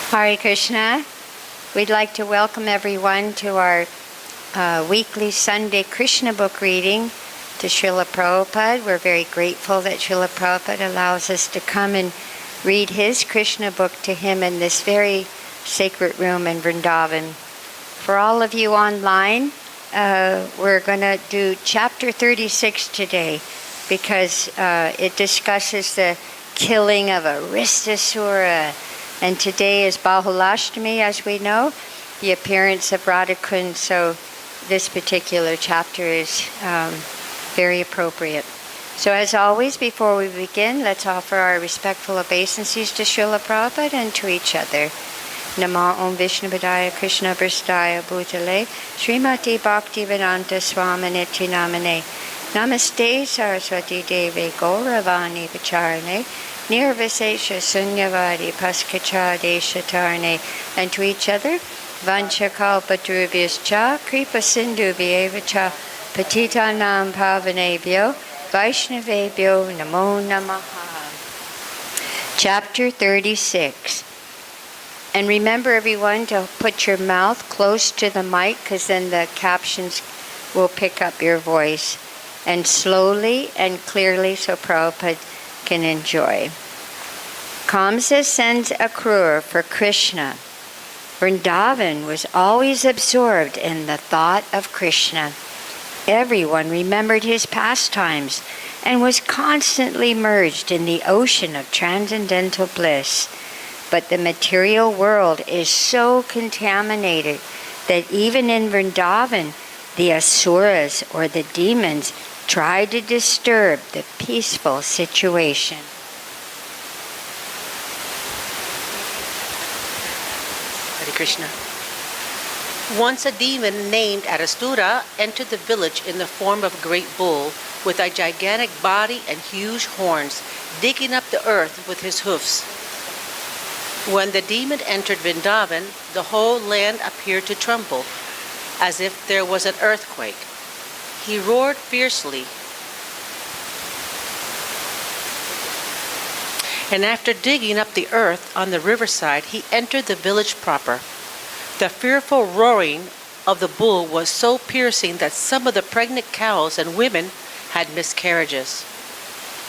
Hare Krishna. We'd like to welcome everyone to our weekly Sunday Krishna book reading to Srila Prabhupada. We're very grateful that Srila Prabhupada allows us to come and read his Krishna book to him in this very sacred room in Vrindavan. For all of you online, we're going to do chapter 36 today because it discusses the killing of Aristasura. And today is Bahulashtami, as we know, the appearance of Radhakund, so this particular chapter is very appropriate. So as always, before we begin, let's offer our respectful obeisances to Srila Prabhupada and to each other. Nama Om Vishnubhadaya Krishna Prasthaya Bhutale Srimati Bhaktivedanta Swaminiti Namane Namaste Saraswati Devi Gauravani Vacharane Nirvisesha Sunyavadi Paskachadesha Tarne, and to each other, Vanchakalpatrubhyas Cha, Kripa Sindhubhyeva Cha, Patitanam Pavanebhyo, Vaishnavebhyo, Namo Namaha. Chapter 36. And remember, everyone, to put your mouth close to the mic, because then the captions will pick up your voice, and slowly and clearly so Prabhupada can enjoy. Kamsa sends a crore for Krishna. Vrindavan was always absorbed in the thought of Krishna. Everyone remembered his pastimes and was constantly merged in the ocean of transcendental bliss. But the material world is so contaminated that even in Vrindavan, the asuras, or the demons, try to disturb the peaceful situation. Hare Krishna. Once a demon named Aristasura entered the village in the form of a great bull with a gigantic body and huge horns, digging up the earth with his hoofs. When the demon entered Vrindavan, the whole land appeared to tremble, as if there was an earthquake. He roared fiercely, and after digging up the earth on the riverside, he entered the village proper. The fearful roaring of the bull was so piercing that some of the pregnant cows and women had miscarriages.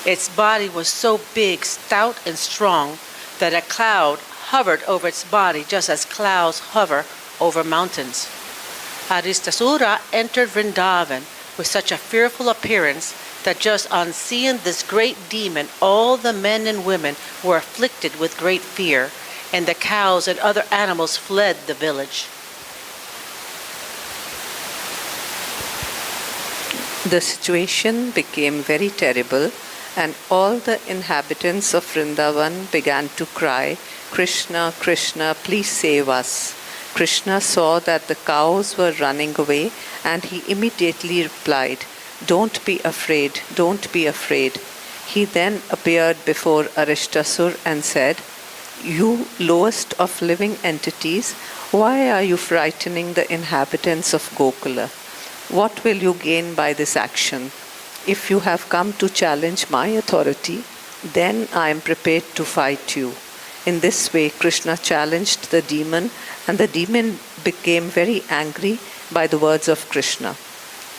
Its body was so big, stout, and strong that a cloud hovered over its body just as clouds hover over mountains. Aristasura entered Vrindavan with such a fearful appearance that just on seeing this great demon, all the men and women were afflicted with great fear, and the cows and other animals fled the village. The situation became very terrible, and all the inhabitants of Vrindavan began to cry, "Krishna, Krishna, please save us." Krishna saw that the cows were running away, and he immediately replied, "Don't be afraid, don't be afraid." He then appeared before Aristasura and said, "You lowest of living entities, why are you frightening the inhabitants of Gokula? What will you gain by this action? If you have come to challenge my authority, then I am prepared to fight you." In this way, Krishna challenged the demon, and the demon became very angry by the words of Krishna.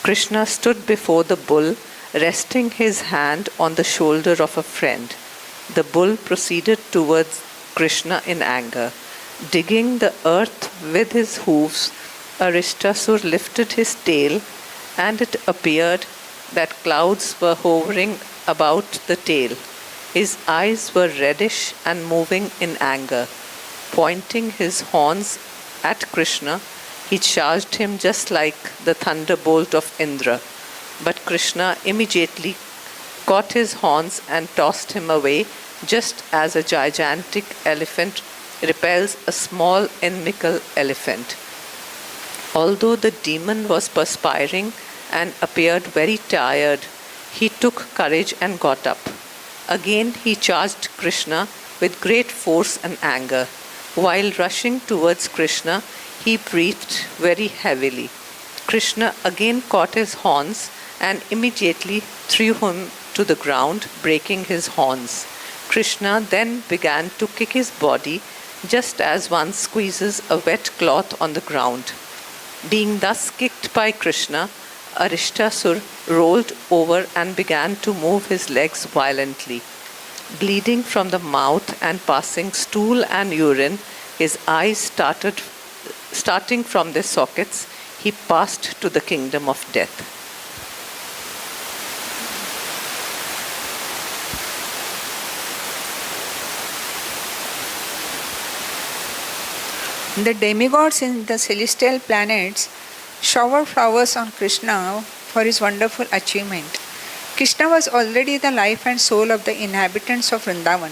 Krishna stood before the bull, resting his hand on the shoulder of a friend. The bull proceeded towards Krishna in anger. Digging the earth with his hooves, Aristasura lifted his tail, and it appeared that clouds were hovering about the tail. His eyes were reddish and moving in anger. Pointing his horns at Krishna, he charged him just like the thunderbolt of Indra. But Krishna immediately caught his horns and tossed him away, just as a gigantic elephant repels a small inimical elephant. Although the demon was perspiring and appeared very tired, he took courage and got up. Again he charged Krishna with great force and anger. While rushing towards Krishna, he breathed very heavily. Krishna again caught his horns and immediately threw him to the ground, breaking his horns. Krishna then began to kick his body just as one squeezes a wet cloth on the ground. Being thus kicked by Krishna, Arishtasur rolled over and began to move his legs violently. Bleeding from the mouth and passing stool and urine, his eyes starting from their sockets, he passed to the kingdom of death. The demigods in the celestial planets showered flowers on Krishna for his wonderful achievement. Krishna was already the life and soul of the inhabitants of Vrindavan,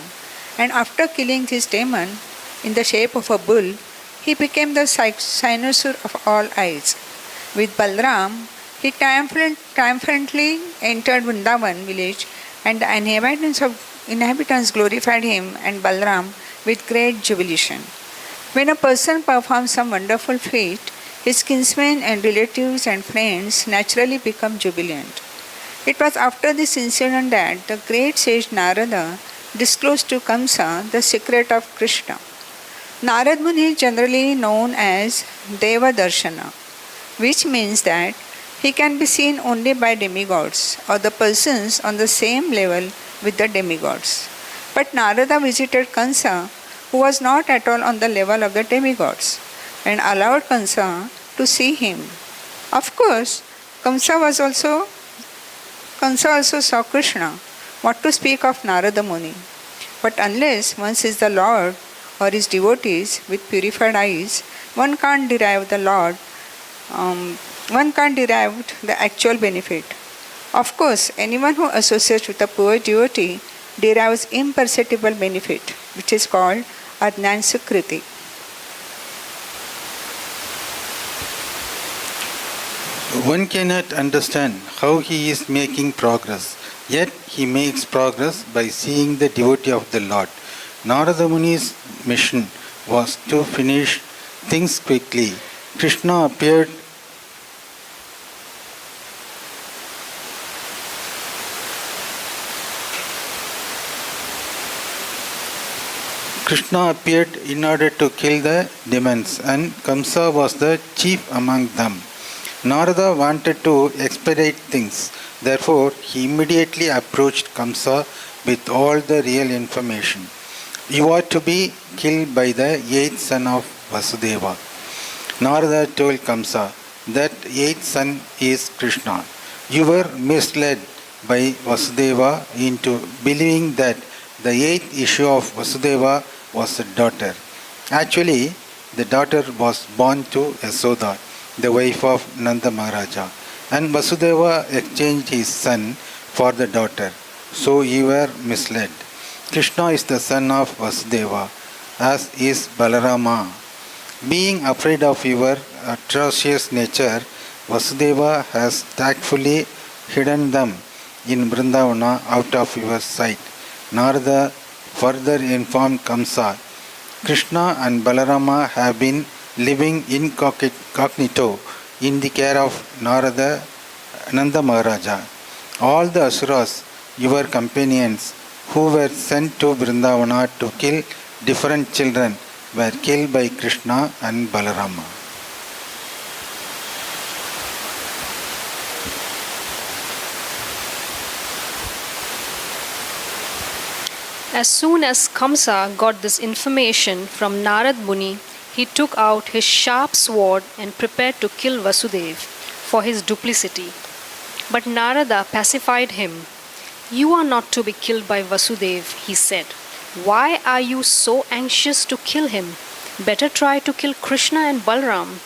and after killing his demon in the shape of a bull, he became the cynosure of all eyes. With Balram, he triumphantly entered Vrindavan village, and the inhabitants glorified him and Balram with great jubilation. When a person performs some wonderful feat, his kinsmen and relatives and friends naturally become jubilant. It was after this incident that the great sage Narada disclosed to Kamsa the secret of Krishna. Narad Muni is generally known as Deva Darshana, which means that he can be seen only by demigods or the persons on the same level with the demigods. But Narada visited Kamsa, who was not at all on the level of the demigods, and allowed Kamsa to see him. Of course, Kamsa also saw Krishna, what to speak of Narada Muni. But unless one sees the Lord or his devotees with purified eyes, one can't derive the actual benefit. Of course, anyone who associates with a poor devotee derives imperceptible benefit, which is called Adnan Sukriti. One cannot understand how he is making progress, yet he makes progress by seeing the devotee of the Lord. Narada Muni's mission was to finish things quickly. Krishna appeared in order to kill the demons, and Kamsa was the chief among them. Narada wanted to expedite things. Therefore, he immediately approached Kamsa with all the real information. You are to be killed by the eighth son of Vasudeva. Narada told Kamsa that eighth son is Krishna. You were misled by Vasudeva into believing that the eighth issue of Vasudeva was a daughter. Actually, the daughter was born to Yasoda, the wife of Nanda Maharaja, and Vasudeva exchanged his son for the daughter. So you were misled. Krishna is the son of Vasudeva, as is Balarama. Being afraid of your atrocious nature, Vasudeva has tactfully hidden them in Vrindavana out of your sight. Narada further informed Kamsa, Krishna and Balarama have been living incognito in the care of Nanda Maharaja. All the asuras, your companions, who were sent to Vrindavana to kill different children, were killed by Krishna and Balarama. As soon as Kamsa got this information from Narad Muni, he took out his sharp sword and prepared to kill Vasudev for his duplicity. But Narada pacified him. You are not to be killed by Vasudev, he said. Why are you so anxious to kill him? Better try to kill Krishna and Balram.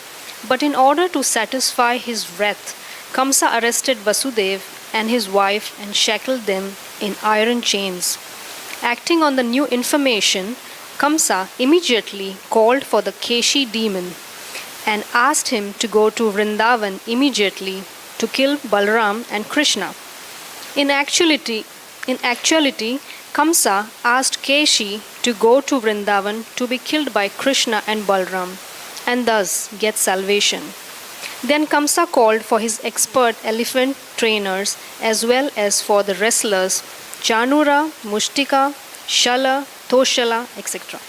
But in order to satisfy his wrath, Kamsa arrested Vasudev and his wife and shackled them in iron chains. Acting on the new information, Kamsa immediately called for the Keshi demon and asked him to go to Vrindavan immediately to kill Balram and Krishna. In actuality, Kamsa asked Keshi to go to Vrindavan to be killed by Krishna and Balram and thus get salvation. Then Kamsa called for his expert elephant trainers as well as for the wrestlers Chanura, Mushtika, Shala, Thoshala, etc.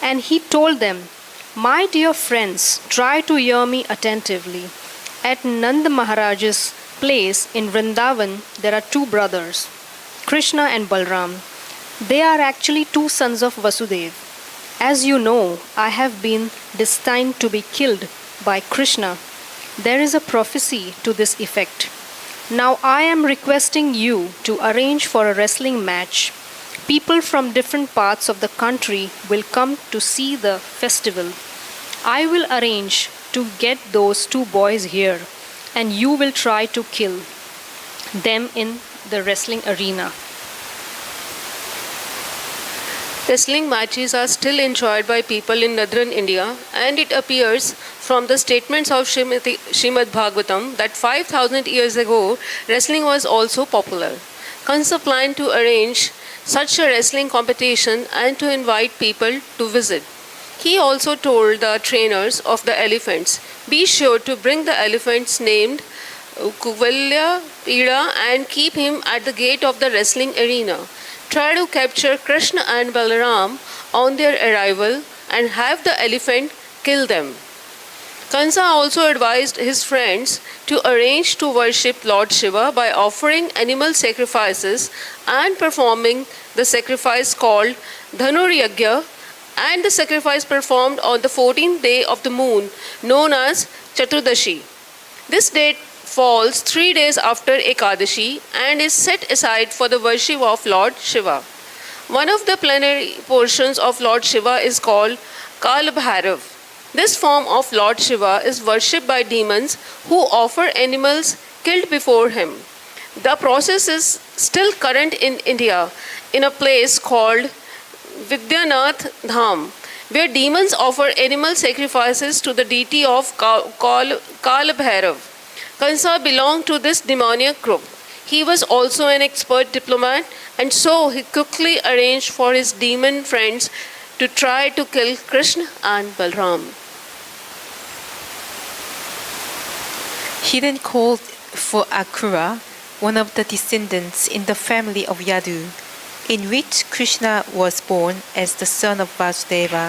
And he told them, "My dear friends, try to hear me attentively. At Nanda Maharaj's place in Vrindavan, there are two brothers, Krishna and Balram. They are actually two sons of Vasudeva. As you know, I have been destined to be killed by Krishna. There is a prophecy to this effect. Now I am requesting you to arrange for a wrestling match. People from different parts of the country will come to see the festival. I will arrange to get those two boys here, and you will try to kill them in the wrestling arena." Wrestling matches are still enjoyed by people in northern India, and it appears from the statements of Srimad Bhagavatam that 5,000 years ago, wrestling was also popular. Kansa planned to arrange such a wrestling competition and to invite people to visit. He also told the trainers of the elephants, "Be sure to bring the elephants named Kuvalya, Pida, and keep him at the gate of the wrestling arena. Try to capture Krishna and Balaram on their arrival and have the elephant kill them." Kansa also advised his friends to arrange to worship Lord Shiva by offering animal sacrifices and performing the sacrifice called Dhanuryagya, and the sacrifice performed on the 14th day of the moon, known as Chaturdashi. This date falls 3 days after Ekadashi and is set aside for the worship of Lord Shiva. One of the plenary portions of Lord Shiva is called Kalabhairav. This form of Lord Shiva is worshipped by demons who offer animals killed before him. The process is still current in India in a place called Vidyanath Dham, where demons offer animal sacrifices to the deity of Kalabhairav. Kansa belonged to this demoniac group. He was also an expert diplomat, and so he quickly arranged for his demon friends to try to kill Krishna and Balram. He then called for Akura, one of the descendants in the family of Yadu, in which Krishna was born as the son of Vasudeva.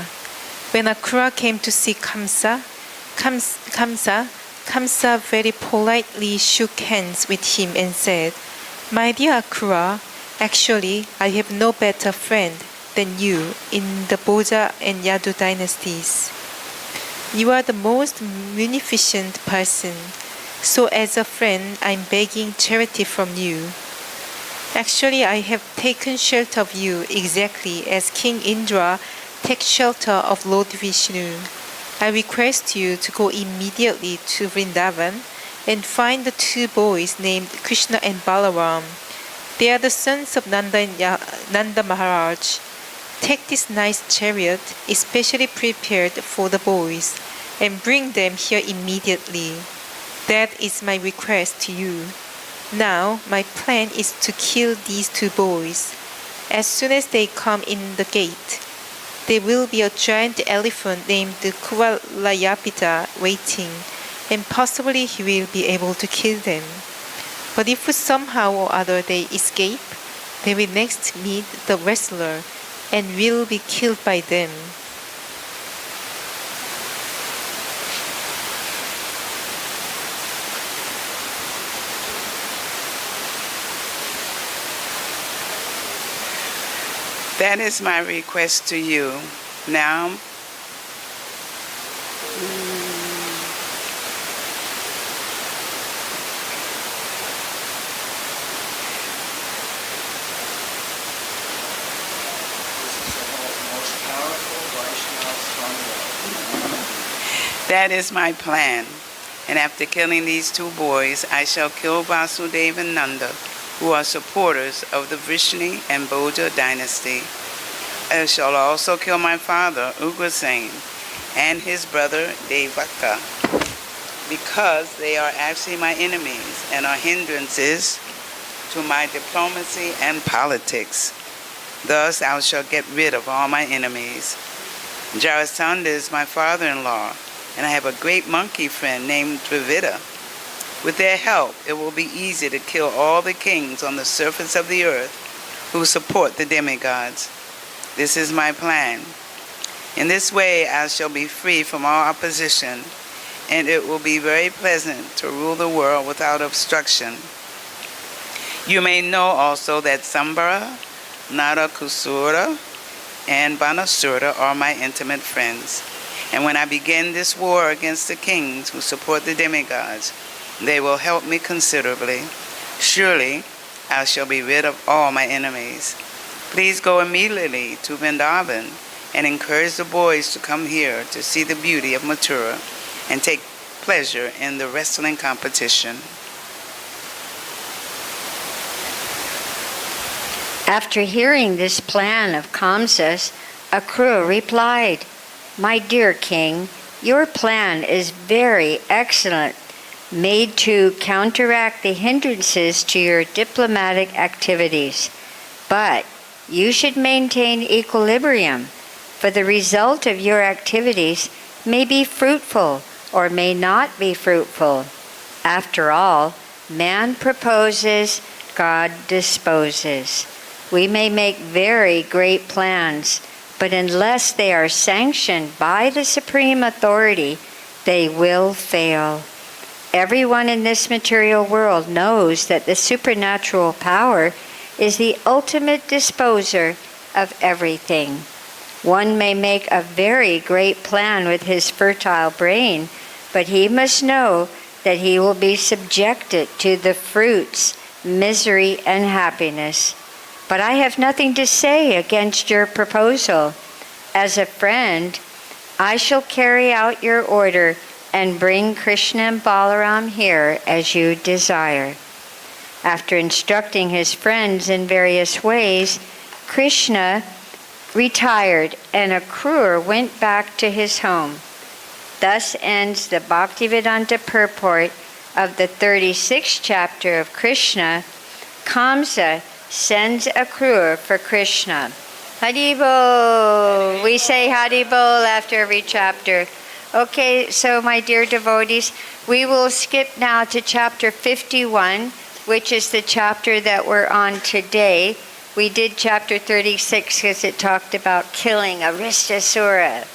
When Akura came to see Kamsa very politely shook hands with him and said, "My dear Akura, actually I have no better friend than you in the Bhoja and Yadu dynasties. You are the most munificent person, so as a friend I'm begging charity from you. Actually I have taken shelter of you exactly as King Indra takes shelter of Lord Vishnu. I request you to go immediately to Vrindavan and find the two boys named Krishna and Balaram. They are the sons of Nanda Maharaj. Take this nice chariot, especially prepared for the boys, and bring them here immediately. That is my request to you. Now, my plan is to kill these two boys. As soon as they come in the gate, there will be a giant elephant named Kuvalayapita waiting, and possibly he will be able to kill them. But if somehow or other they escape, they will next meet the wrestler and will be killed by them." That is my request to you. Now, that is my plan. And after killing these two boys, I shall kill Vasudeva and Nanda, who are supporters of the Vrishni and Bhoja dynasty. I shall also kill my father, Ugrasen, and his brother, Devaka, because they are actually my enemies and are hindrances to my diplomacy and politics. Thus I shall get rid of all my enemies. Jarasandha is my father-in-law, and I have a great monkey friend named Dravida. With their help, it will be easy to kill all the kings on the surface of the earth who support the demigods. This is my plan. In this way I shall be free from all opposition, and it will be very pleasant to rule the world without obstruction. You may know also that Sambara, Narakusura, and Banasura are my intimate friends. And when I begin this war against the kings who support the demigods, they will help me considerably. Surely I shall be rid of all my enemies. Please go immediately to Vrindavan and encourage the boys to come here to see the beauty of Mathura and take pleasure in the wrestling competition. After hearing this plan of Kamsa's, Akrura replied, "My dear king, your plan is very excellent, made to counteract the hindrances to your diplomatic activities. But you should maintain equilibrium, for the result of your activities may be fruitful or may not be fruitful. After all, man proposes, God disposes. We may make very great plans, but unless they are sanctioned by the supreme authority, they will fail. Everyone in this material world knows that the supernatural power is the ultimate disposer of everything. One may make a very great plan with his fertile brain, but he must know that he will be subjected to the fruits, misery, and happiness. But I have nothing to say against your proposal. As a friend, I shall carry out your order and bring Krishna and Balaram here as you desire." After instructing his friends in various ways, Krishna retired and Akrura went back to his home. Thus ends the Bhaktivedanta purport of the 36th chapter of Krishna. Kamsa sends Akrura for Krishna. Haribol! We say Haribol after every chapter. Okay, so my dear devotees, we will skip now to chapter 51, which is the chapter that we're on today. We did chapter 36 because it talked about killing Aristasura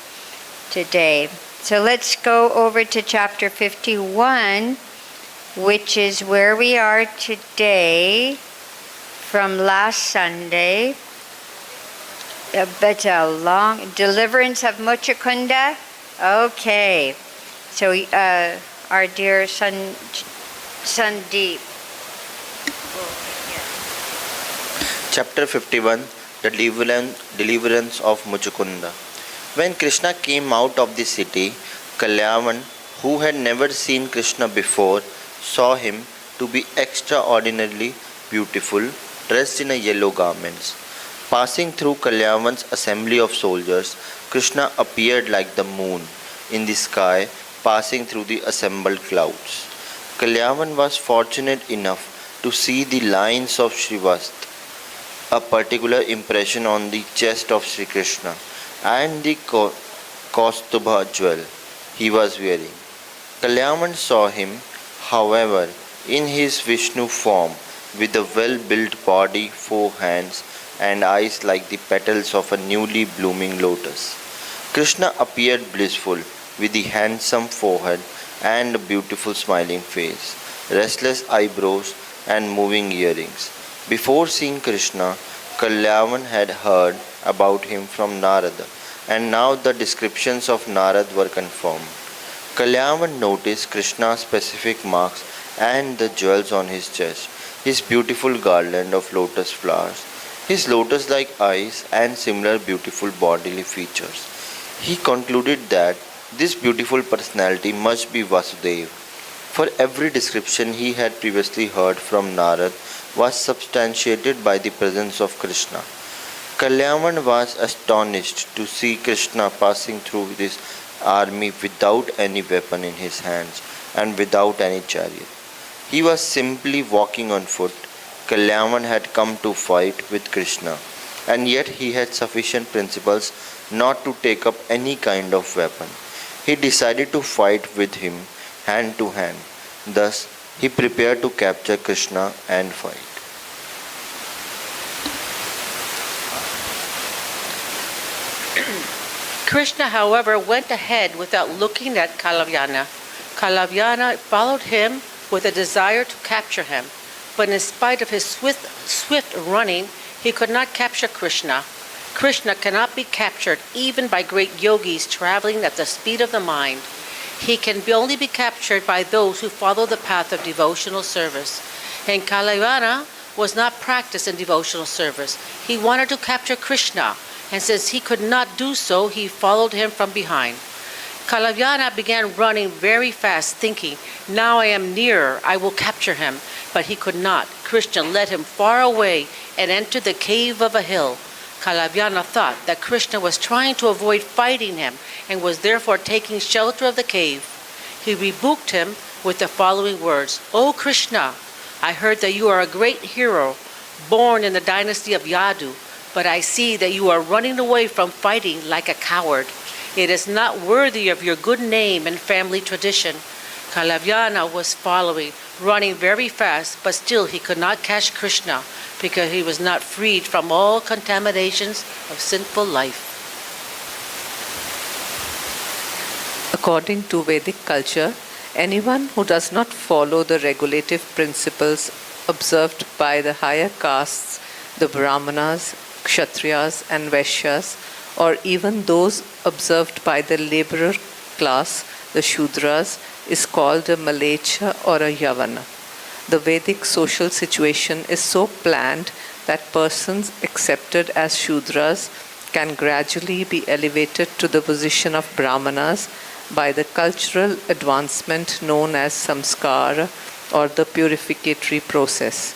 today. So let's go over to chapter 51, which is where we are today from last Sunday. But a long deliverance of Muchakunda. Okay, so our dear Sandeep. Chapter 51, the deliverance of Muchukunda. When Krishna came out of the city, Kalyavan, who had never seen Krishna before, saw him to be extraordinarily beautiful, dressed in a yellow garments. Passing through Kalyavan's assembly of soldiers, Krishna appeared like the moon in the sky, passing through the assembled clouds. Kalyavan was fortunate enough to see the lines of Srivast, a particular impression on the chest of Sri Krishna, and the Kaustubha jewel he was wearing. Kalyavan saw him, however, in his Vishnu form, with a well-built body, 4 hands, and eyes like the petals of a newly blooming lotus. Krishna appeared blissful, with the handsome forehead and a beautiful smiling face, restless eyebrows, and moving earrings. Before seeing Krishna, Kalyavan had heard about him from Narada, and now the descriptions of Narada were confirmed. Kalyavan noticed Krishna's specific marks and the jewels on his chest, his beautiful garland of lotus flowers, his lotus-like eyes, and similar beautiful bodily features. He concluded that this beautiful personality must be Vasudeva, for every description he had previously heard from Narad was substantiated by the presence of Krishna. Kalyavan was astonished to see Krishna passing through this army without any weapon in his hands and without any chariot. He was simply walking on foot. Kalyavan had come to fight with Krishna, and yet he had sufficient principles not to take up any kind of weapon. He decided to fight with him hand to hand. Thus, he prepared to capture Krishna and fight. Krishna, however, went ahead without looking at Kalavyana. Kalavyana followed him with a desire to capture him, but in spite of his swift running, he could not capture Krishna. Krishna cannot be captured even by great yogis traveling at the speed of the mind. He can only be captured by those who follow the path of devotional service. And Kalavyana was not practiced in devotional service. He wanted to capture Krishna, and since he could not do so, he followed him from behind. Kalavyana began running very fast, thinking, "Now I am nearer, I will capture him." But he could not. Krishna led him far away and entered the cave of a hill. Kalavyana thought that Krishna was trying to avoid fighting him and was therefore taking shelter of the cave. He rebuked him with the following words, "O Krishna, I heard that you are a great hero, born in the dynasty of Yadu, but I see that you are running away from fighting like a coward. It is not worthy of your good name and family tradition." Kalavyana was following, running very fast, but still he could not catch Krishna because he was not freed from all contaminations of sinful life. According to Vedic culture, anyone who does not follow the regulative principles observed by the higher castes, the Brahmanas, Kshatriyas, and Vaishyas, or even those observed by the laborer class, the Shudras, is called a Malecha or a Yavana. The Vedic social situation is so planned that persons accepted as Shudras can gradually be elevated to the position of Brahmanas by the cultural advancement known as samskara or the purificatory process.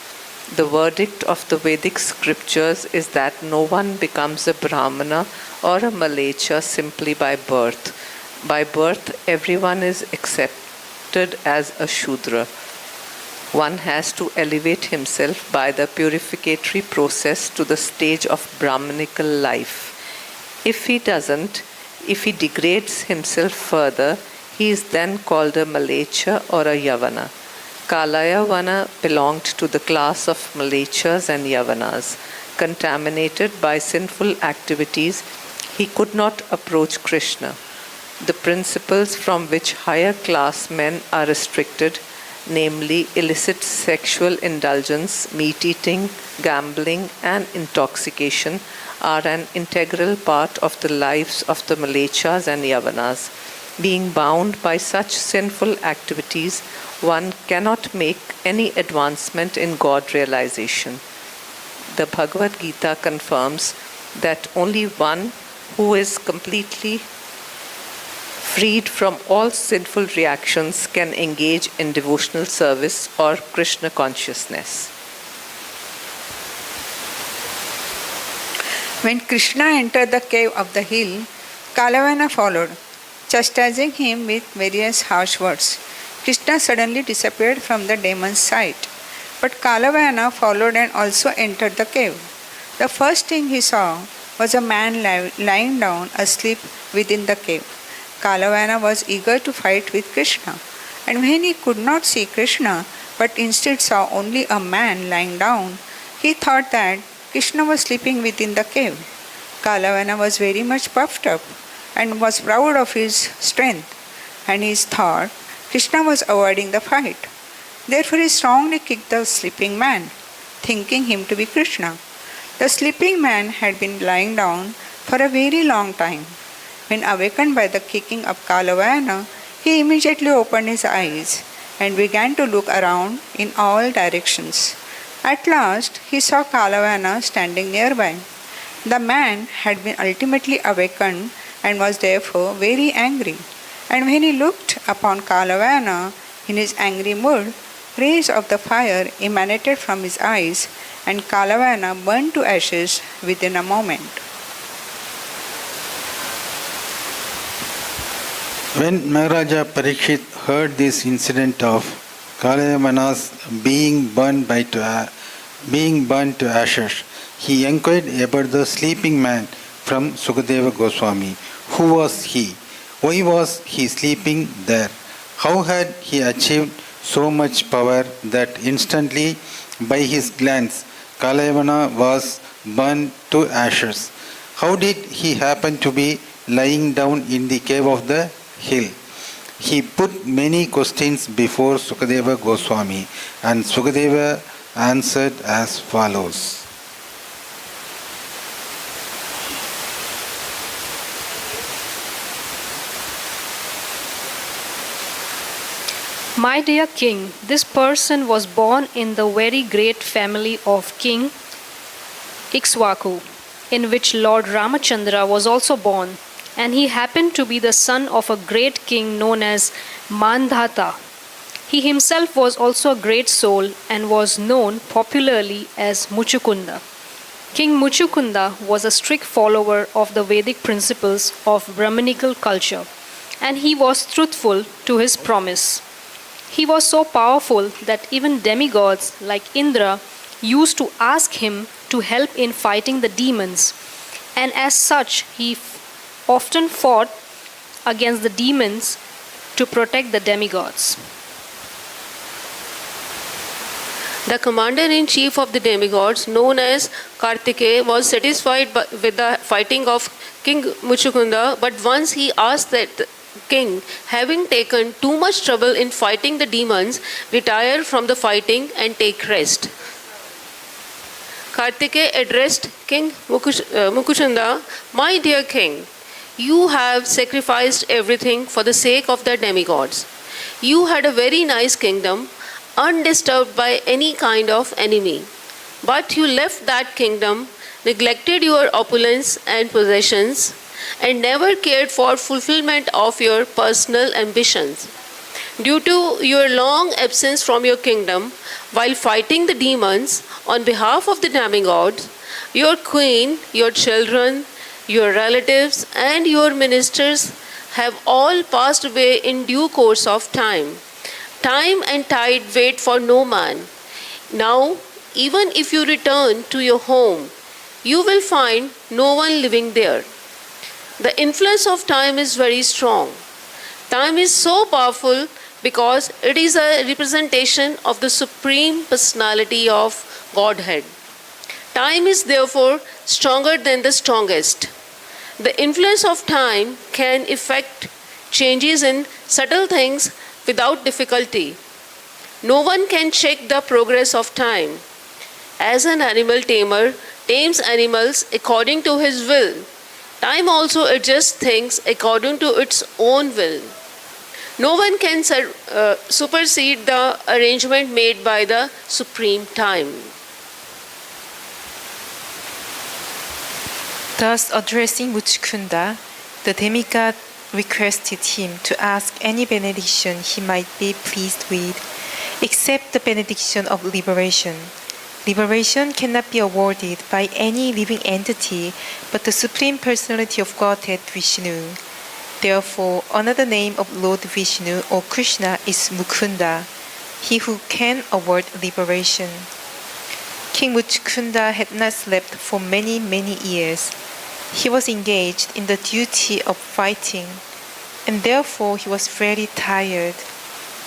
The verdict of the Vedic scriptures is that no one becomes a Brahmana or a Malecha simply by birth. By birth, everyone is accepted as a Shudra. One has to elevate himself by the purificatory process to the stage of Brahmanical life. If he degrades himself further, he is then called a Malecha or a Yavana. Kalayavana belonged to the class of Malechas and Yavanas. Contaminated by sinful activities, he could not approach Krishna. The principles from which higher class men are restricted, namely illicit sexual indulgence, meat-eating, gambling, and intoxication, are an integral part of the lives of the Malechas and Yavanas. Being bound by such sinful activities, one cannot make any advancement in God realization. The Bhagavad Gita confirms that only one who is completely freed from all sinful reactions can engage in devotional service or Krishna consciousness. When Krishna entered the cave of the hill, Kalavana followed, chastising him with various harsh words. Krishna suddenly disappeared from the demon's sight, but Kalavana followed and also entered the cave. The first thing he saw was a man lying down asleep within the cave. Kalavana was eager to fight with Krishna, and when he could not see Krishna, but instead saw only a man lying down, he thought that Krishna was sleeping within the cave. Kalavana was very much puffed up and was proud of his strength, and he thought Krishna was avoiding the fight. Therefore he strongly kicked the sleeping man, thinking him to be Krishna. The sleeping man had been lying down for a very long time. When awakened by the kicking of Kalavana, he immediately opened his eyes and began to look around in all directions. At last, he saw Kalavana standing nearby. The man had been ultimately awakened and was therefore very angry. And when he looked upon Kalavana in his angry mood, rays of the fire emanated from his eyes, and Kalavana burned to ashes within a moment. When Maharaja Parikshit heard this incident of Kalavana's being burned to ashes, he inquired about the sleeping man from Sukadeva Goswami. Who was he? Why was he sleeping there? How had he achieved so much power that instantly, by his glance, Kalavana was burned to ashes? How did he happen to be lying down in the cave of the hill. He put many questions before Sukadeva Goswami, and Sukadeva answered as follows. My dear king, this person was born in the very great family of King Ikshvaku, in which Lord Ramachandra was also born, and he happened to be the son of a great king known as Mandhata. He himself was also a great soul and was known popularly as Muchukunda. King Muchukunda was a strict follower of the Vedic principles of Brahminical culture, and he was truthful to his promise. He was so powerful that even demigods like Indra used to ask him to help in fighting the demons, and as such he often fought against the demons to protect the demigods. The commander-in-chief of the demigods, known as Kartikeya, was satisfied with the fighting of King Muchukunda, but once he asked that the king, having taken too much trouble in fighting the demons, retire from the fighting and take rest. Kartikeya addressed King Mukuchanda, "My dear king, you have sacrificed everything for the sake of the demigods. You had a very nice kingdom, undisturbed by any kind of enemy. But you left that kingdom, neglected your opulence and possessions, and never cared for fulfillment of your personal ambitions. Due to your long absence from your kingdom, while fighting the demons on behalf of the demigods, your queen, your children, your relatives, and your ministers have all passed away in due course of time. Time and tide wait for no man. Now, even if you return to your home, you will find no one living there. The influence of time is very strong. Time is so powerful because it is a representation of the Supreme Personality of Godhead. Time is therefore stronger than the strongest. The influence of time can effect changes in subtle things without difficulty. No one can check the progress of time. As an animal tamer tames animals according to his will, time also adjusts things according to its own will. No one can supersede the arrangement made by the Supreme Time." Thus addressing Muchukunda, the demigod requested him to ask any benediction he might be pleased with, except the benediction of liberation. Liberation cannot be awarded by any living entity but the Supreme Personality of Godhead Vishnu. Therefore, another name of Lord Vishnu or Krishna is Mukunda, he who can award liberation. King Muchukunda had not slept for many years. He was engaged in the duty of fighting, and therefore he was very tired.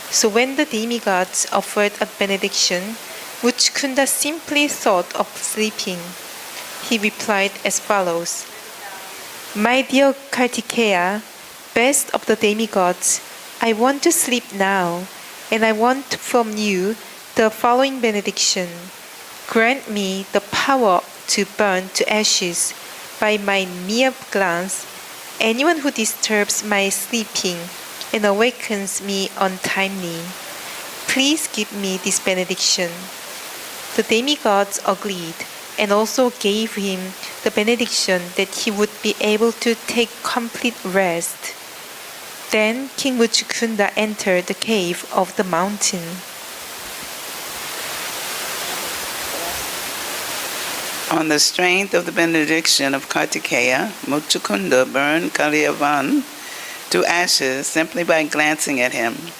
So when the demigods offered a benediction, Muchukunda simply thought of sleeping. He replied as follows: "My dear Kartikeya, best of the demigods, I want to sleep now, and I want from you the following benediction. Grant me the power to burn to ashes by my mere glance anyone who disturbs my sleeping and awakens me untimely. Please give me this benediction." The demigods agreed and also gave him the benediction that he would be able to take complete rest. Then King Muchukunda entered the cave of the mountain. On the strength of the benediction of Kartikeya, Muchukunda burned Kalyavan to ashes simply by glancing at him.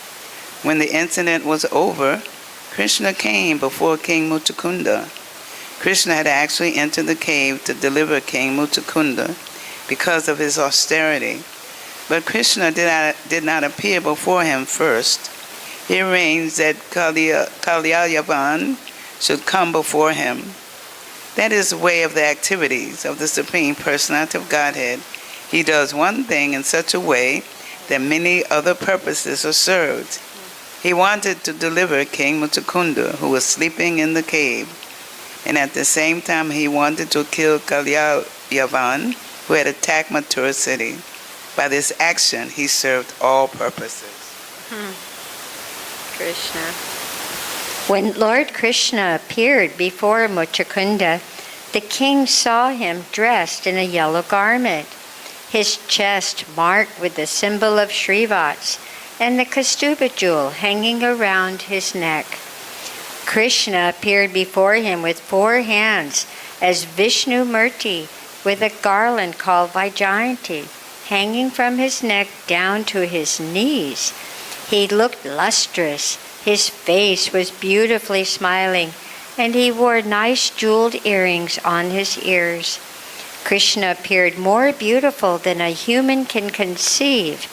When the incident was over, Krishna came before King Muchukunda. Krishna had actually entered the cave to deliver King Muchukunda because of his austerity. But Krishna did not appear before him first. He arranged that Kalyavan should come before him. That is the way of the activities of the Supreme Personality of Godhead He does one thing in such a way that many other purposes are served. He wanted to deliver King Muchukunda, who was sleeping in the cave, and at the same time he wanted to kill Kalyavan, who had attacked Mathura city. By this action, he served all purposes. Krishna. When Lord Krishna appeared before Muchukunda, the king saw him dressed in a yellow garment, his chest marked with the symbol of Srivats, and the Kaustubha jewel hanging around his neck. Krishna appeared before him with 4 hands as Vishnu Murti, with a garland called Vaijayanti hanging from his neck down to his knees. He looked lustrous, his face was beautifully smiling, and he wore nice jeweled earrings on his ears. Krishna appeared more beautiful than a human can conceive.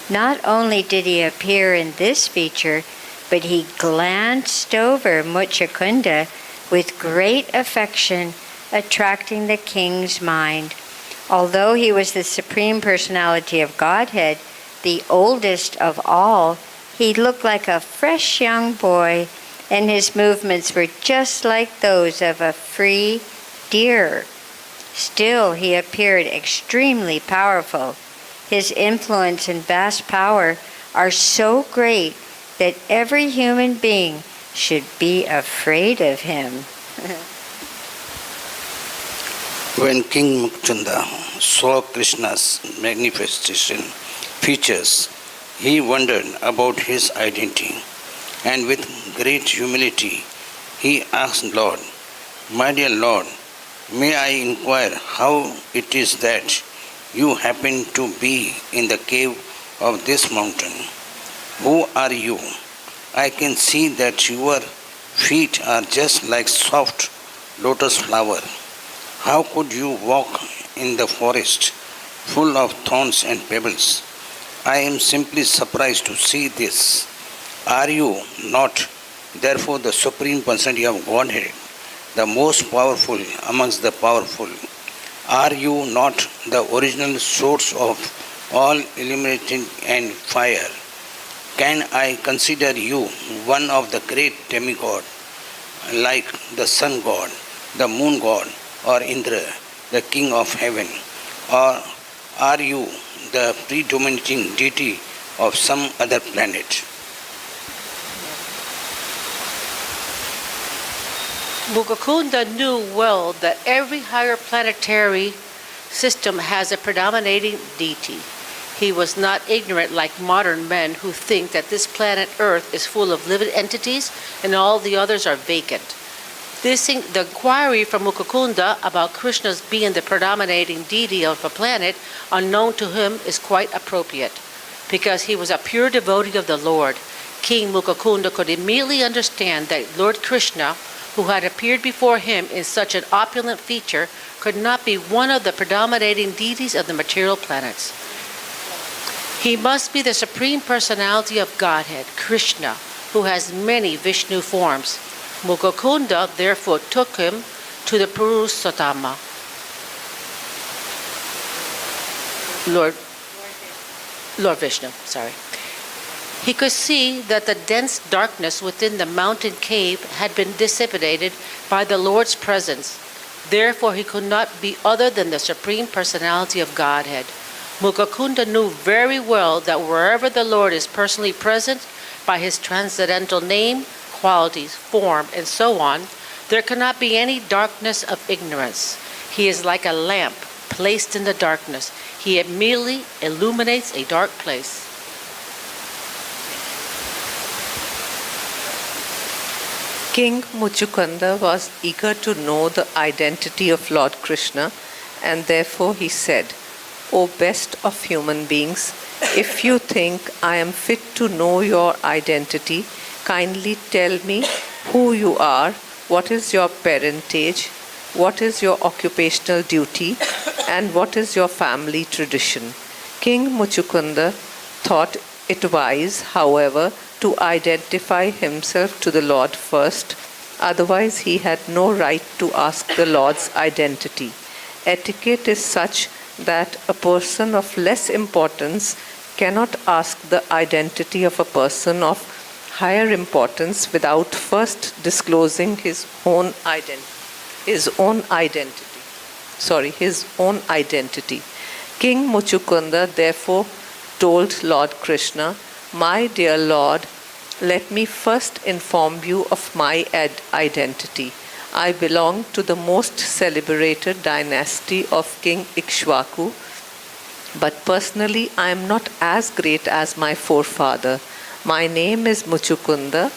Not only did he appear in this feature, but he glanced over Muchukunda with great affection, attracting the king's mind. Although he was the Supreme Personality of Godhead, the oldest of all, he looked like a fresh young boy, and his movements were just like those of a free deer. Still, he appeared extremely powerful. His influence and vast power are so great that every human being should be afraid of him. When King Muchukunda saw Krishna's manifestation features, he wondered about his identity, and with great humility he asked Lord, "My dear Lord, may I inquire how it is that you happen to be in the cave of this mountain? Who are you? I can see that your feet are just like soft lotus flower. How could you walk in the forest full of thorns and pebbles? I am simply surprised to see this. Are you not, therefore, the Supreme Personality of Godhead, the most powerful amongst the powerful? Are you not the original source of all illuminating and fire? Can I consider you one of the great demigod, like the sun god, the moon god, or Indra, the king of heaven? Or are you the predominating deity of some other planet?" Muchukunda knew well that every higher planetary system has a predominating deity. He was not ignorant like modern men who think that this planet Earth is full of living entities and all the others are vacant. The inquiry from Muchukunda about Krishna's being the predominating deity of a planet unknown to him is quite appropriate, because he was a pure devotee of the Lord. King Muchukunda could immediately understand that Lord Krishna, who had appeared before him in such an opulent feature, could not be one of the predominating deities of the material planets. He must be the Supreme Personality of Godhead, Krishna, who has many Vishnu forms. Muchukunda therefore took him to the Purushottama, Lord Vishnu. He could see that the dense darkness within the mountain cave had been dissipated by the Lord's presence. Therefore, he could not be other than the Supreme Personality of Godhead. Muchukunda knew very well that wherever the Lord is personally present, by his transcendental name, qualities, form, and so on, there cannot be any darkness of ignorance. He is like a lamp placed in the darkness. He immediately illuminates a dark place. King Muchukunda was eager to know the identity of Lord Krishna, and therefore he said, "O best of human beings, if you think I am fit to know your identity, kindly tell me who you are, what is your parentage, what is your occupational duty, and what is your family tradition." King Muchukunda thought it wise, however, to identify himself to the Lord first, otherwise he had no right to ask the Lord's identity. Etiquette is such that a person of less importance cannot ask the identity of a person of higher importance without first disclosing his own identity. King Muchukunda therefore told Lord Krishna, "My dear Lord, let me first inform you of my identity. I belong to the most celebrated dynasty of King Ikshvaku, but personally I am not as great as my forefather. My name is Muchukunda.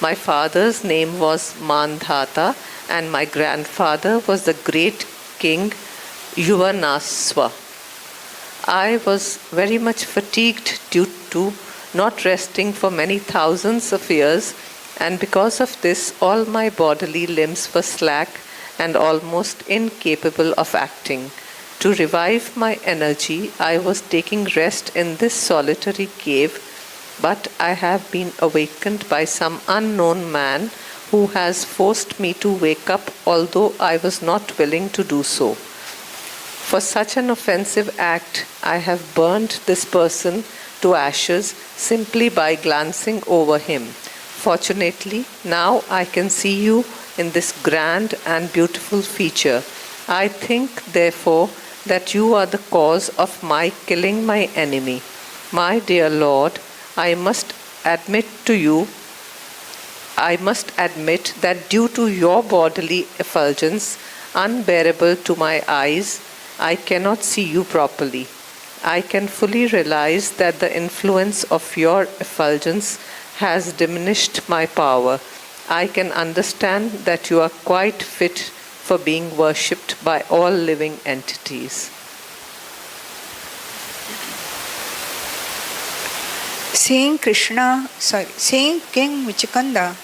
My father's name was Mandhata, and my grandfather was the great king Yuvanaswa. I was very much fatigued due to not resting for many thousands of years, and because of this all my bodily limbs were slack and almost incapable of acting. To revive my energy, I was taking rest in this solitary cave, but I have been awakened by some unknown man who has forced me to wake up, although I was not willing to do so. For such an offensive act, I have burned this person to ashes simply by glancing over him. Fortunately, now I can see you in this grand and beautiful feature. I think, therefore, that you are the cause of my killing my enemy. My dear Lord, I must admit that due to your bodily effulgence, unbearable to my eyes, I cannot see you properly. I can fully realize that the influence of your effulgence has diminished my power. I can understand that you are quite fit for being worshipped by all living entities. Seeing King Muchukunda,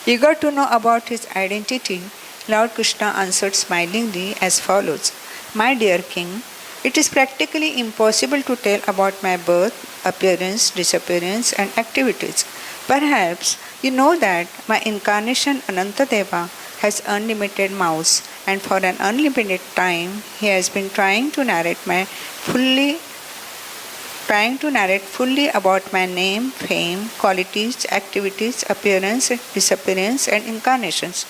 eager to know about his identity, Lord Krishna answered smilingly as follows: "My dear king, it is practically impossible to tell about my birth, appearance, disappearance, and activities. Perhaps you know that my incarnation Anantadeva has unlimited mouths, and for an unlimited time he has been trying to narrate fully about my name, fame, qualities, activities, appearance, disappearance, and incarnations.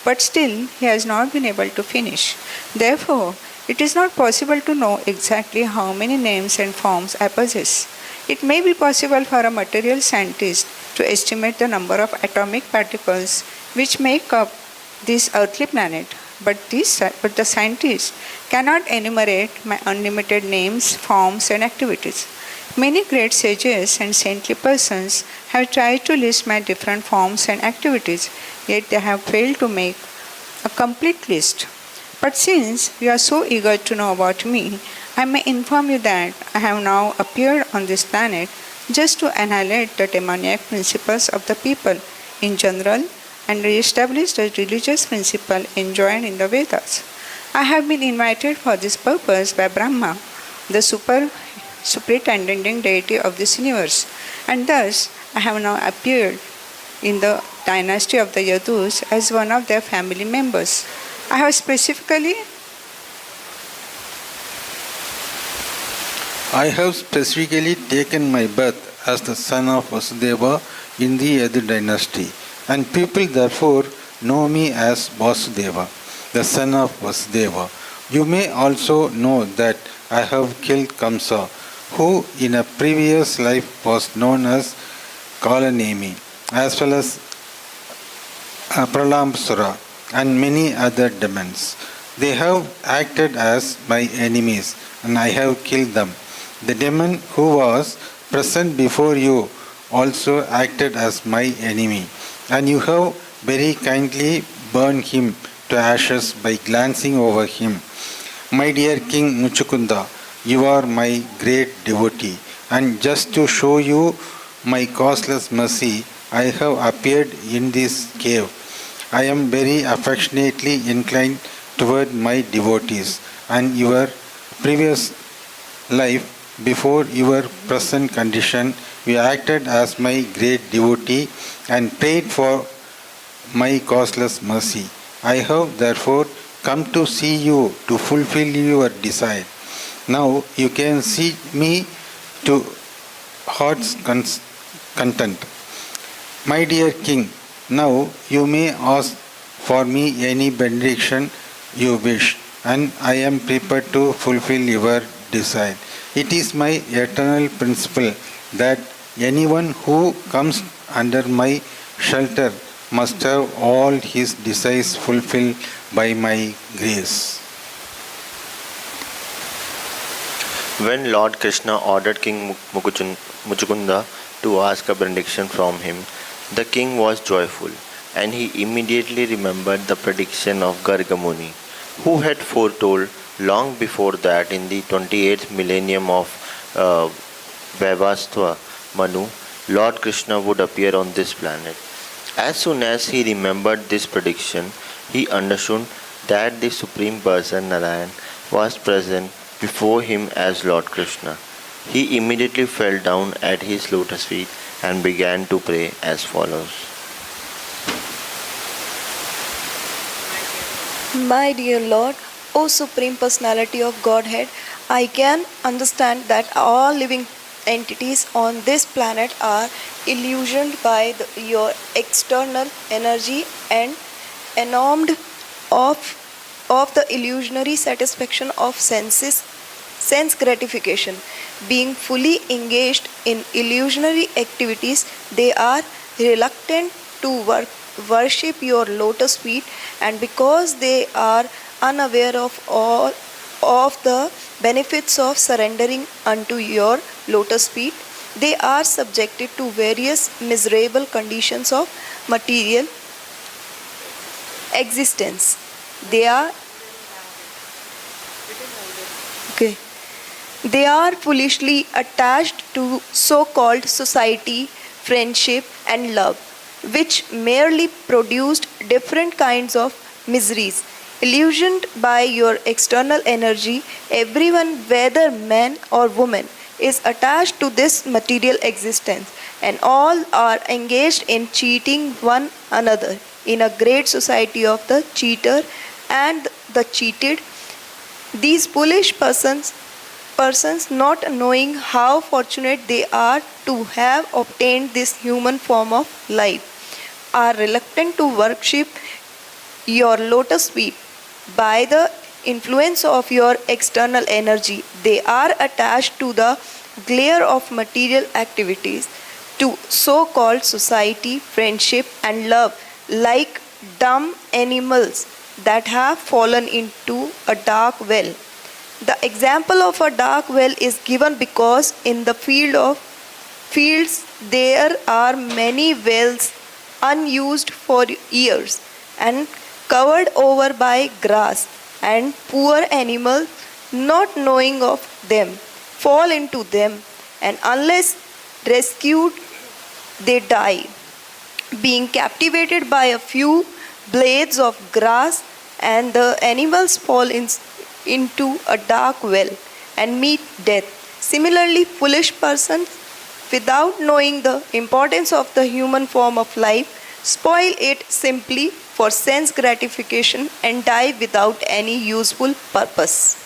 But still he has not been able to finish. Therefore, it is not possible to know exactly how many names and forms I possess. It may be possible for a material scientist to estimate the number of atomic particles which make up this earthly planet, but the scientist cannot enumerate my unlimited names, forms, and activities. Many great sages and saintly persons have tried to list my different forms and activities, yet they have failed to make a complete list. But since you are so eager to know about me, I may inform you that I have now appeared on this planet just to annihilate the demoniac principles of the people in general and re-establish the religious principle enjoined in the Vedas. I have been invited for this purpose by Brahma, the superintending deity of this universe, and thus I have now appeared in the dynasty of the Yadus as one of their family members. I have specifically taken my birth as the son of Vasudeva in the Yadu dynasty, and people therefore know me as Vasudeva, the son of Vasudeva. You may also know that I have killed Kamsa, who in a previous life was known as Kalanemi, as well as Pralambsura and many other demons. They have acted as my enemies, and I have killed them. The demon who was present before you also acted as my enemy, and you have very kindly burned him to ashes by glancing over him. My dear King Muchukunda, you are my great devotee, and just to show you my causeless mercy, I have appeared in this cave. I am very affectionately inclined toward my devotees, and your previous life, before your present condition, you acted as my great devotee and prayed for my causeless mercy. I have therefore come to see you to fulfill your desire. Now you can see me to heart's content. My dear king, now you may ask for me any benediction you wish, and I am prepared to fulfill your desire. It is my eternal principle that anyone who comes under my shelter must have all his desires fulfilled by my grace. When Lord Krishna ordered King Muchukunda to ask a benediction from him, the king was joyful, and he immediately remembered the prediction of Garga Muni, who had foretold long before that in the 28th millennium of Vaivastava Manu, Lord Krishna would appear on this planet. As soon as he remembered this prediction, he understood that the Supreme Person Narayan was present before him as Lord Krishna. He immediately fell down at his lotus feet and began to pray as follows. My dear Lord, O Supreme Personality of Godhead, I can understand that all living entities on this planet are illusioned by your external energy and enamored of the illusionary satisfaction of sense gratification. Being fully engaged in illusionary activities, they are reluctant to worship your lotus feet, and because they are unaware of all of the benefits of surrendering unto your lotus feet, they are subjected to various miserable conditions of material existence. They are foolishly attached to so-called society, friendship and love, which merely produced different kinds of miseries. Illusioned by your external energy, everyone, whether man or woman, is attached to this material existence, and all are engaged in cheating one another in a great society of the cheater and the cheated. These foolish persons, not knowing how fortunate they are to have obtained this human form of life, are reluctant to worship your lotus feet. By the influence of your external energy, they are attached to the glare of material activities, to so-called society, friendship and love, like dumb animals that have fallen into a dark well. The example of a dark well is given because in the fields there are many wells unused for years and covered over by grass, and poor animals, not knowing of them, fall into them, and unless rescued they die, being captivated by a few blades of grass, and the animals fall into a dark well and meet death. Similarly, foolish persons, without knowing the importance of the human form of life, spoil it simply for sense gratification and die without any useful purpose.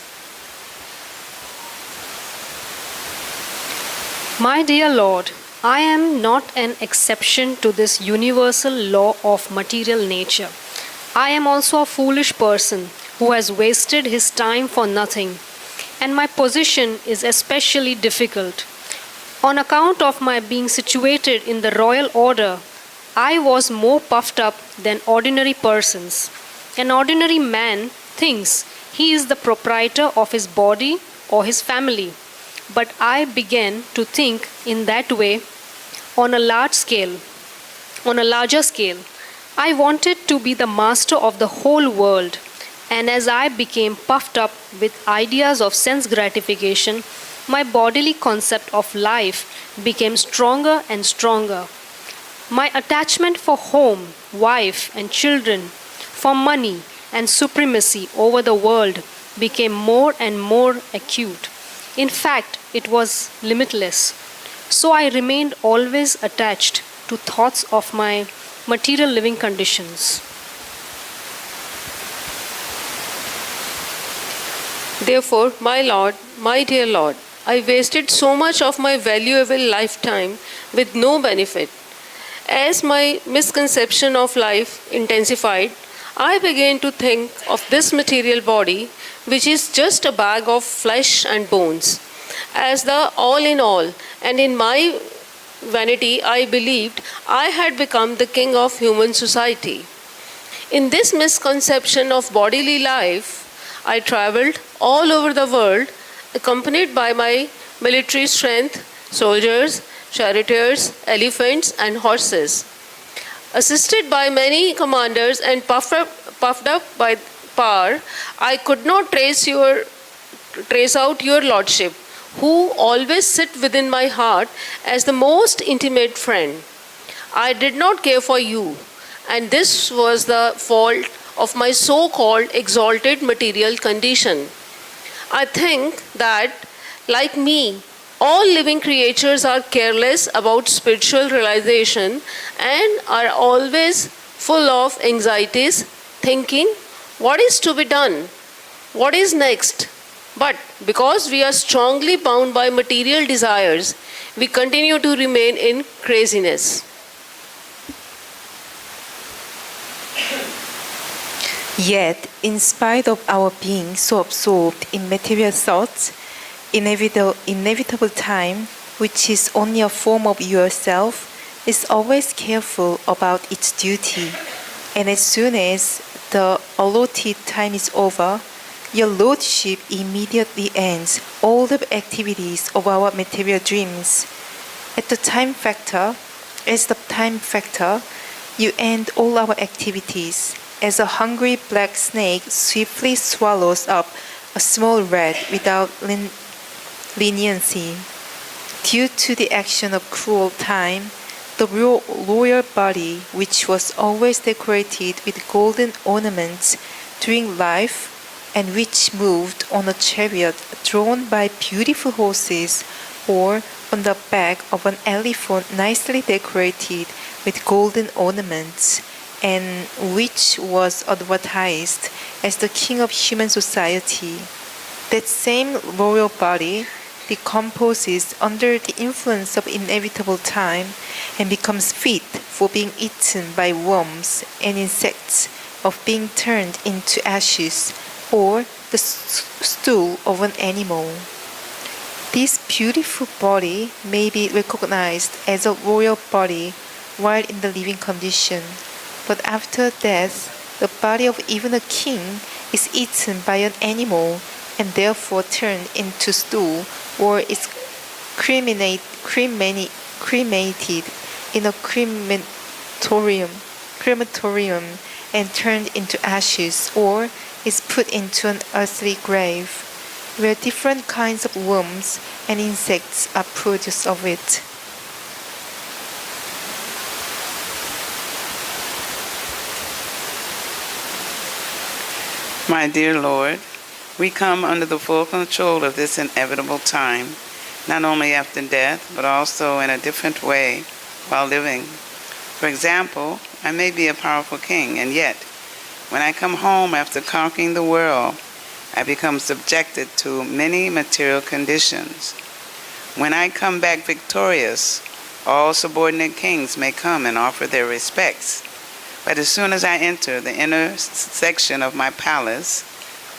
My dear Lord, I am not an exception to this universal law of material nature. I am also a foolish person who has wasted his time for nothing, and my position is especially difficult. On account of my being situated in the royal order, I was more puffed up than ordinary persons. An ordinary man thinks he is the proprietor of his body or his family, but I began to think in that way on a larger scale. I wanted to be the master of the whole world, and as I became puffed up with ideas of sense gratification, my bodily concept of life became stronger and stronger. My attachment for home, wife, and children, for money and supremacy over the world became more and more acute. In fact, it was limitless. So I remained always attached to thoughts of my material living conditions. Therefore, my Lord, my dear Lord, I wasted so much of my valuable lifetime with no benefit. As my misconception of life intensified, I began to think of this material body, which is just a bag of flesh and bones, as the all in all, and in my vanity, I believed I had become the king of human society. In this misconception of bodily life, I traveled all over the world, accompanied by my military strength, soldiers, charioteers, elephants, and horses. Assisted by many commanders and puffed up by power, I could not trace out your lordship, who always sit within my heart as the most intimate friend. I did not care for you, and this was the fault of my so-called exalted material condition. I think that, like me, all living creatures are careless about spiritual realization and are always full of anxieties, thinking, what is to be done? What is next? But because we are strongly bound by material desires, we continue to remain in craziness. Yet, in spite of our being so absorbed in material thoughts, inevitable time, which is only a form of yourself, is always careful about its duty. And as soon as the allotted time is over, your lordship immediately ends all the activities of our material dreams. As the time factor, you end all our activities, as a hungry black snake swiftly swallows up a small rat without leniency. Due to the action of cruel time, the royal body, which was always decorated with golden ornaments during life, and which moved on a chariot drawn by beautiful horses, or on the back of an elephant nicely decorated with golden ornaments, and which was advertised as the king of human society. That same royal body decomposes under the influence of inevitable time and becomes fit for being eaten by worms and insects, of being turned into ashes, or the stool of an animal. This beautiful body may be recognized as a royal body while in the living condition, but after death, the body of even a king is eaten by an animal and therefore turned into stool, or is cremated in a crematorium and turned into ashes, or is put into an earthly grave, where different kinds of worms and insects are produced of it. My dear Lord, we come under the full control of this inevitable time, not only after death, but also in a different way while living. For example, I may be a powerful king, and yet, when I come home after conquering the world, I become subjected to many material conditions. When I come back victorious, all subordinate kings may come and offer their respects. But as soon as I enter the inner section of my palace,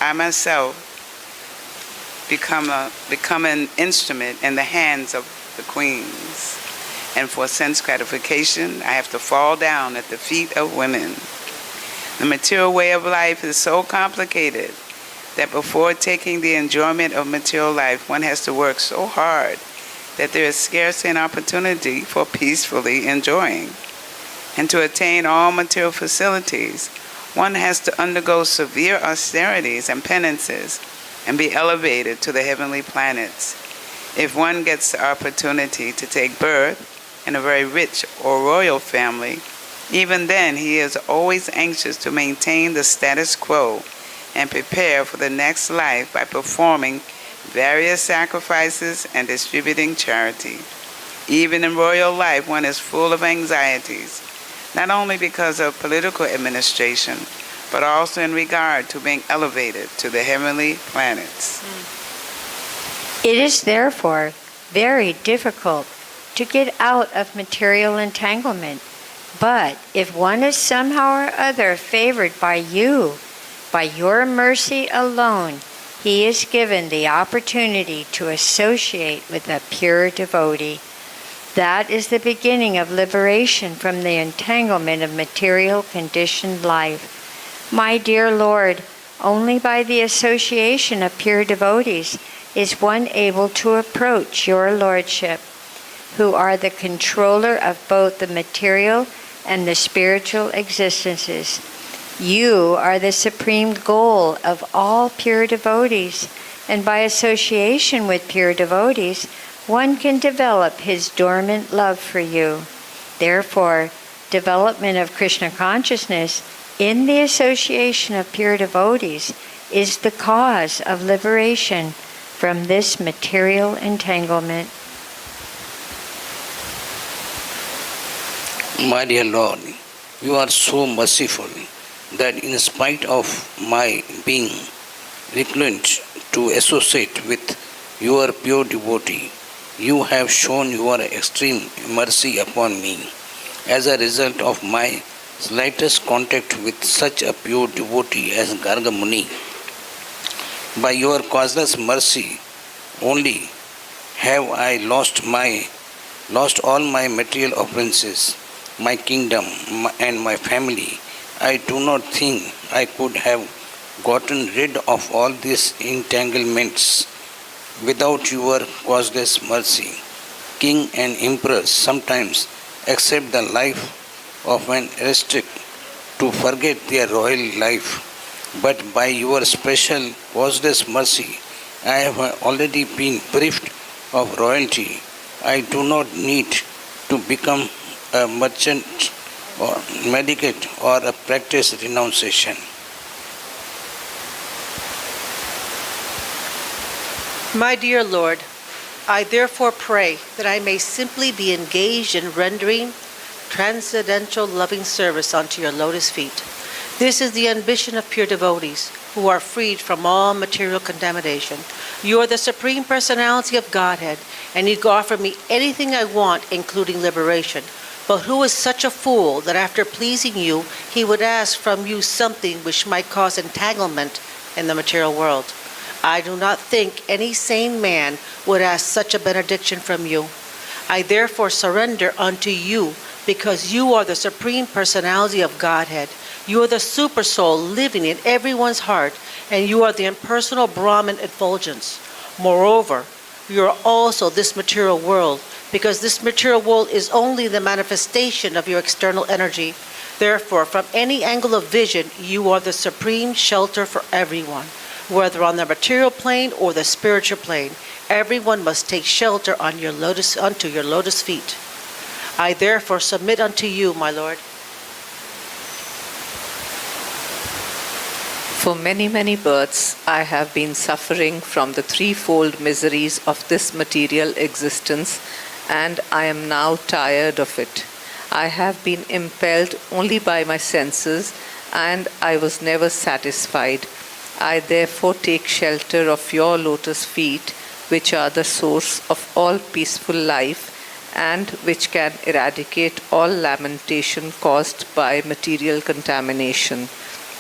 I myself become an instrument in the hands of the queens. And for sense gratification, I have to fall down at the feet of women. The material way of life is so complicated that before taking the enjoyment of material life, one has to work so hard that there is scarcely an opportunity for peacefully enjoying. And to attain all material facilities, one has to undergo severe austerities and penances and be elevated to the heavenly planets. If one gets the opportunity to take birth in a very rich or royal family, even then he is always anxious to maintain the status quo and prepare for the next life by performing various sacrifices and distributing charity. Even in royal life, one is full of anxieties, not only because of political administration, but also in regard to being elevated to the heavenly planets. It is therefore very difficult to get out of material entanglement. But if one is somehow or other favored by you, by your mercy alone, he is given the opportunity to associate with a pure devotee. That is the beginning of liberation from the entanglement of material conditioned life. My dear Lord, only by the association of pure devotees is one able to approach your Lordship, who are the controller of both the material and the spiritual existences. You are the supreme goal of all pure devotees, and by association with pure devotees, one can develop his dormant love for you. Therefore, development of Krishna consciousness in the association of pure devotees is the cause of liberation from this material entanglement. My dear Lord, you are so merciful that in spite of my being reluctant to associate with your pure devotee, you have shown your extreme mercy upon me. As a result of my slightest contact with such a pure devotee as Garga Muni, by your causeless mercy only have I lost all my material opulences, my kingdom and my family. I do not think I could have gotten rid of all these entanglements without your causeless mercy. King and emperors sometimes accept the life of an aristocrat to forget their royal life, but by your special causeless mercy, I have already been bereft of royalty. I do not need to become a merchant or mendicant or a practice renunciation. My dear Lord, I therefore pray that I may simply be engaged in rendering transcendental loving service unto your lotus feet. This is the ambition of pure devotees who are freed from all material contamination. You are the Supreme Personality of Godhead, and you can offer me anything I want, including liberation. But who is such a fool that after pleasing you, he would ask from you something which might cause entanglement in the material world? I do not think any sane man would ask such a benediction from you. I therefore surrender unto you, because you are the Supreme Personality of Godhead. You are the super soul living in everyone's heart, and you are the impersonal Brahman effulgence. Moreover, you are also this material world, because this material world is only the manifestation of your external energy. Therefore, from any angle of vision, you are the supreme shelter for everyone. Whether on the material plane or the spiritual plane, everyone must take shelter on unto your lotus feet. I therefore submit unto you, my Lord. For many, many births, I have been suffering from the threefold miseries of this material existence, and I am now tired of it. I have been impelled only by my senses, and I was never satisfied. I therefore take shelter of your lotus feet, which are the source of all peaceful life, and which can eradicate all lamentation caused by material contamination.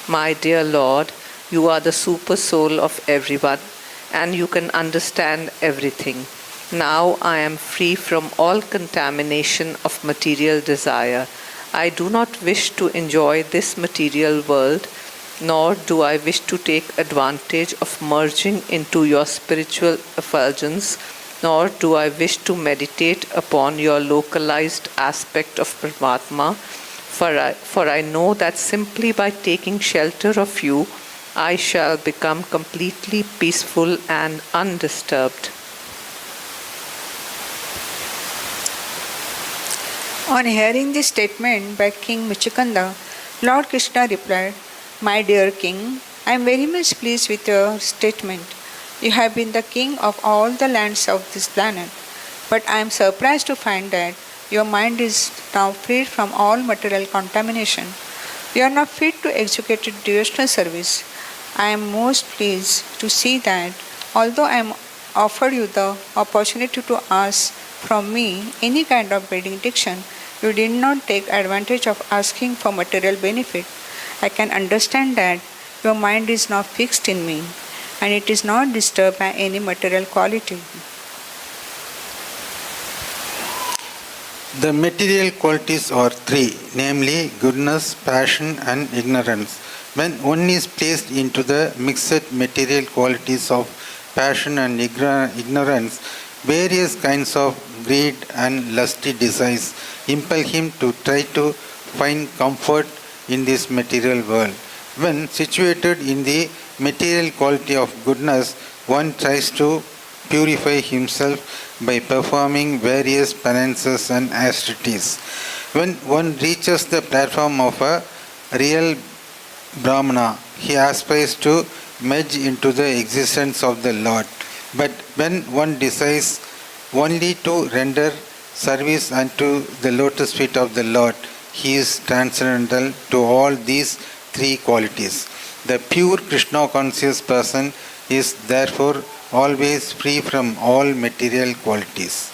My dear Lord, you are the super soul of everyone, and you can understand everything. Now I am free from all contamination of material desire. I do not wish to enjoy this material world, nor do I wish to take advantage of merging into your spiritual effulgence, nor do I wish to meditate upon your localized aspect of Paramatma, for I know that simply by taking shelter of you, I shall become completely peaceful and undisturbed. On hearing this statement by King Muchukanda, Lord Krishna replied, "My dear king, I am very much pleased with your statement. You have been the king of all the lands of this planet, but I am surprised to find that your mind is now freed from all material contamination. You are now fit to execute devotional service. I am most pleased to see that although I am offered you the opportunity to ask from me any kind of benediction, you did not take advantage of asking for material benefit. I can understand that your mind is now fixed in me and it is not disturbed by any material quality. The material qualities are three, namely goodness, passion, and ignorance. When one is placed into the mixed material qualities of passion and ignorance, various kinds of greed and lusty desires impel him to try to find comfort in this material world. When situated in the material quality of goodness, one tries to purify himself by performing various penances and austerities. When one reaches the platform of a real Brahmana, he aspires to merge into the existence of the Lord. But when one desires only to render service unto the lotus feet of the Lord, he is transcendental to all these three qualities. The pure Krishna conscious person is therefore always free from all material qualities.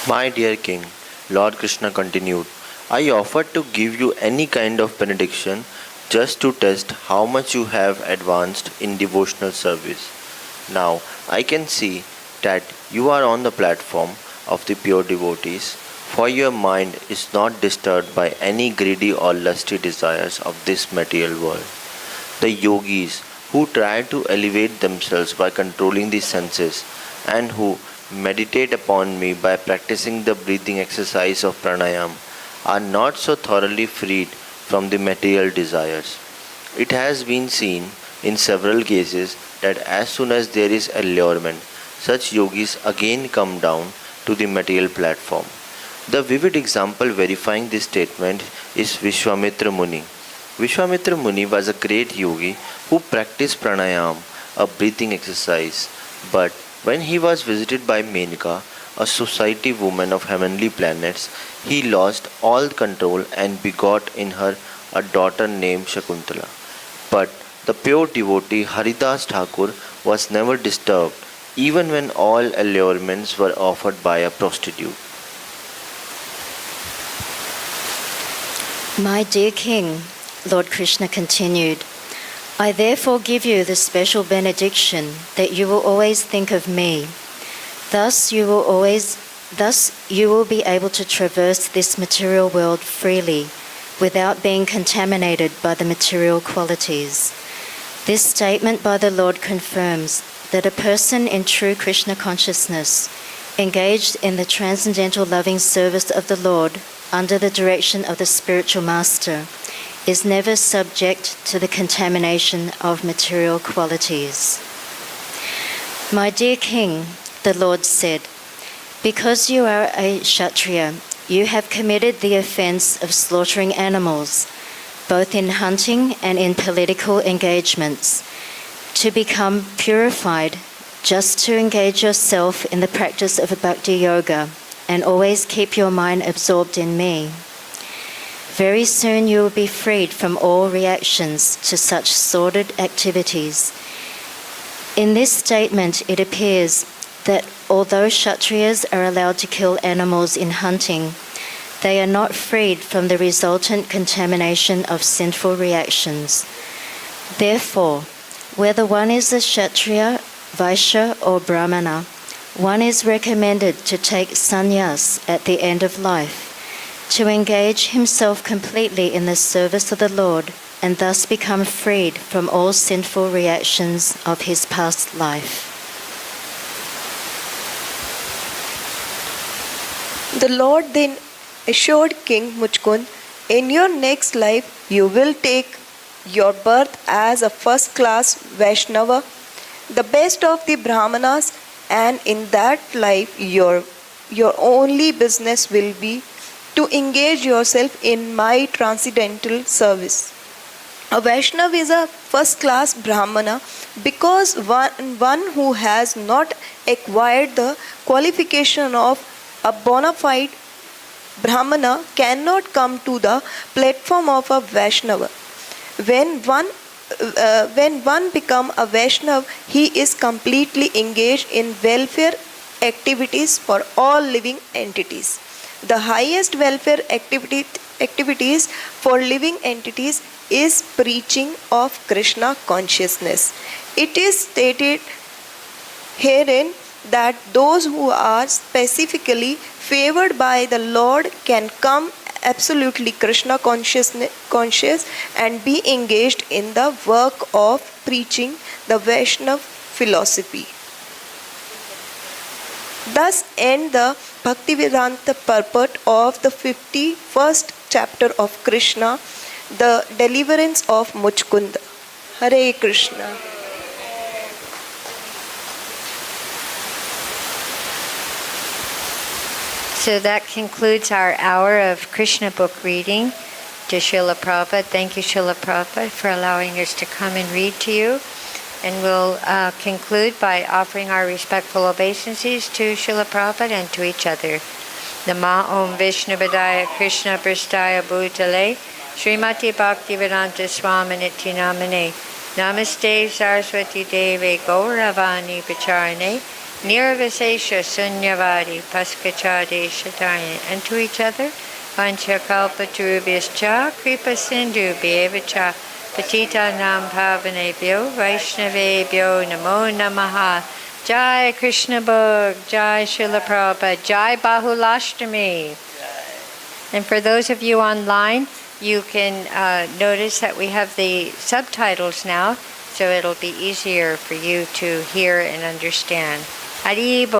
My dear King, Lord Krishna continued, I offered to give you any kind of benediction just to test how much you have advanced in devotional service. Now I can see that you are on the platform of the pure devotees, for your mind is not disturbed by any greedy or lusty desires of this material world. The yogis who try to elevate themselves by controlling the senses and who meditate upon me by practicing the breathing exercise of pranayam are not so thoroughly freed from the material desires. It has been seen in several cases that as soon as there is allurement, such yogis again come down to the material platform. The vivid example verifying this statement is Vishwamitra Muni. Vishwamitra Muni was a great yogi who practiced pranayam, a breathing exercise, but when he was visited by Menaka, a society woman of heavenly planets, he lost all control and begot in her a daughter named Shakuntala. But the pure devotee Haridas Thakur was never disturbed, even when all allurements were offered by a prostitute. My dear King, Lord Krishna continued, I therefore give you the special benediction that you will always think of me. Thus you will be able to traverse this material world freely, without being contaminated by the material qualities. This statement by the Lord confirms that a person in true Krishna consciousness, engaged in the transcendental loving service of the Lord under the direction of the spiritual master, is never subject to the contamination of material qualities. My dear King, the Lord said, because you are a Kshatriya, you have committed the offense of slaughtering animals, both in hunting and in political engagements. To become purified, just to engage yourself in the practice of bhakti yoga and always keep your mind absorbed in me. Very soon you will be freed from all reactions to such sordid activities. In this statement it appears that although Kshatriyas are allowed to kill animals in hunting, they are not freed from the resultant contamination of sinful reactions. Therefore, whether one is a Kshatriya, Vaishya or Brahmana, one is recommended to take sannyas at the end of life, to engage himself completely in the service of the Lord and thus become freed from all sinful reactions of his past life. The Lord then assured King Muchkund, in your next life you will take your birth as a first-class Vaishnava, the best of the Brahmanas, and in that life your only business will be to engage yourself in my transcendental service. A Vaishnava is a first-class Brahmana because one who has not acquired the qualification of a bona fide Brahmana cannot come to the platform of a Vaishnava. When one become a Vaishnava, he is completely engaged in welfare activities for all living entities. The highest welfare activities for living entities is preaching of Krishna consciousness. It is stated herein that those who are specifically favored by the Lord can come absolutely Krishna conscious and be engaged in the work of preaching the Vaishnava philosophy. Thus end the Bhaktivedanta purport of the 51st chapter of Krishna, the deliverance of Muchkunda. Hare Krishna. So that concludes our hour of Krishna book reading to Srila Prabhupada. Thank you, Srila Prabhupada, for allowing us to come and read to you. And we'll conclude by offering our respectful obeisances to Srila Prabhupada and to each other. Nama Om Vishnu Padaya Krishna Prastaya Bhutale Srimati Bhaktivedanta Swaminiti Namane Namaste Saraswati Deve Gauravani Pacharane Nirvisesha Sunyavadi Paskachade Shatarane. And to each other, Panchakalpa Turubhyascha Kripa Sindhu Bhevacha Patita Nam Pavanebhyo Vaishnavebhyo Namo Namaha. Jai Krishna Bhag, Jai Srila Prabhupada, Jai Bahulashtami. And for those of you online, you can notice that we have the subtitles now, so it'll be easier for you to hear and understand. Hari Bol.